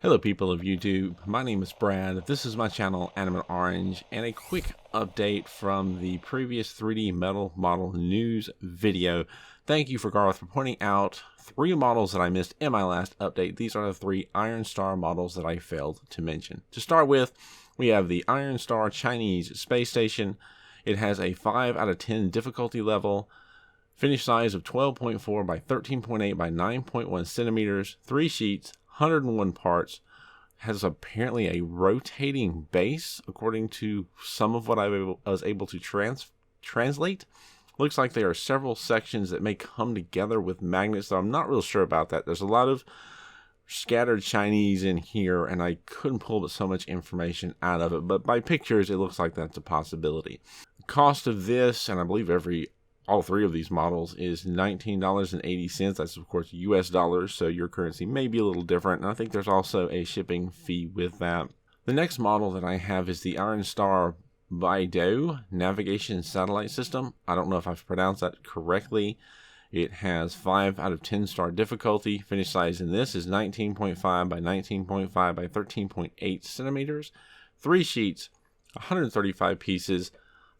Hello people of YouTube, my name is Brad, this is my channel Animate Orange, and a quick update from the previous 3D metal model news video. Thank you for Garth for pointing out 3 models that I missed in my last update. These are the 3 Iron Star models that I failed to mention. To start with, we have the Iron Star Chinese Space Station. It has a 5 out of 10 difficulty level, finish size of 12.4 by 13.8 by 9.1 centimeters, 3 sheets, 101 parts, has apparently a rotating base, according to some of what I was able to translate. Looks like there are several sections that may come together with magnets, though I'm not real sure about that. There's a lot of scattered Chinese in here, and I couldn't pull so much information out of it, but by pictures, it looks like that's a possibility. The cost of this, and I believe all 3 of these models, is $19.80. That's, of course, US dollars, so your currency may be a little different. And I think there's also a shipping fee with that. The next model that I have is the Iron Star Beidou Navigation Satellite System. I don't know if I've pronounced that correctly. It has 5 out of 10 star difficulty. Finish size in this is 19.5 by 19.5 by 13.8 centimeters. 3 sheets, 135 pieces.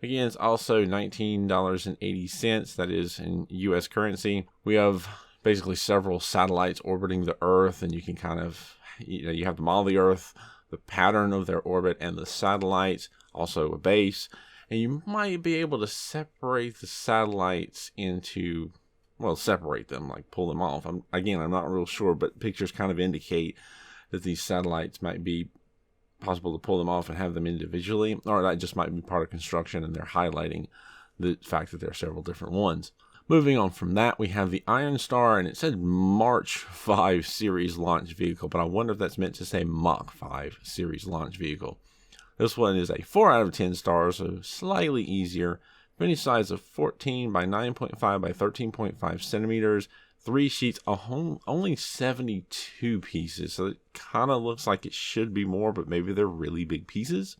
Again, it's also $19.80. That is in US currency. We have basically several satellites orbiting the Earth, and you can kind of, you have them all the Earth, the pattern of their orbit, and the satellites, also a base. And you might be able to separate the satellites into, well, separate them, like pull them off. I'm not real sure, but pictures kind of indicate that these satellites might be possible to pull them off and have them individually, or that just might be part of construction and they're highlighting the fact that there are several different ones. Moving on from that, we have the Iron Star, and it said March 5 series launch vehicle, but I wonder if that's meant to say Mach 5 series launch vehicle. This one is a 4 out of 10 stars, so slightly easier. Finish size of 14 by 9.5 by 13.5 centimeters. 3 sheets, only 72 pieces, so it kind of looks like it should be more, but maybe they're really big pieces.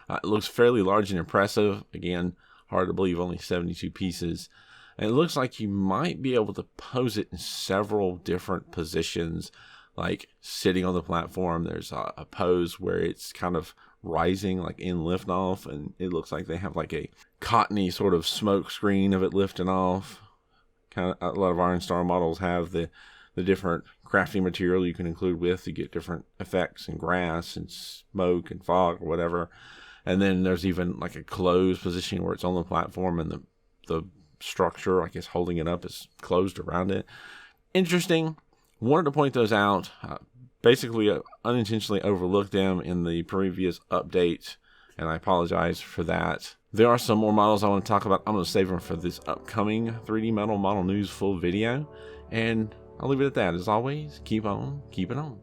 It looks fairly large and impressive. Again, hard to believe only 72 pieces. And it looks like you might be able to pose it in several different positions, like sitting on the platform. There's a pose where it's kind of rising, like in liftoff, and it looks like they have like a cottony sort of smoke screen of it lifting off. Kind of, a lot of Iron Star models have the different crafting material you can include with to get different effects and grass and smoke and fog or whatever. And then there's even like a closed position where it's on the platform and the structure, I guess, holding it up is closed around it. Interesting. Wanted to point those out. Basically, unintentionally overlooked them in the previous update, and I apologize for that. There are some more models I want to talk about. I'm going to save them for this upcoming 3D metal model news full video, and I'll leave it at that. As always, keep on keeping on.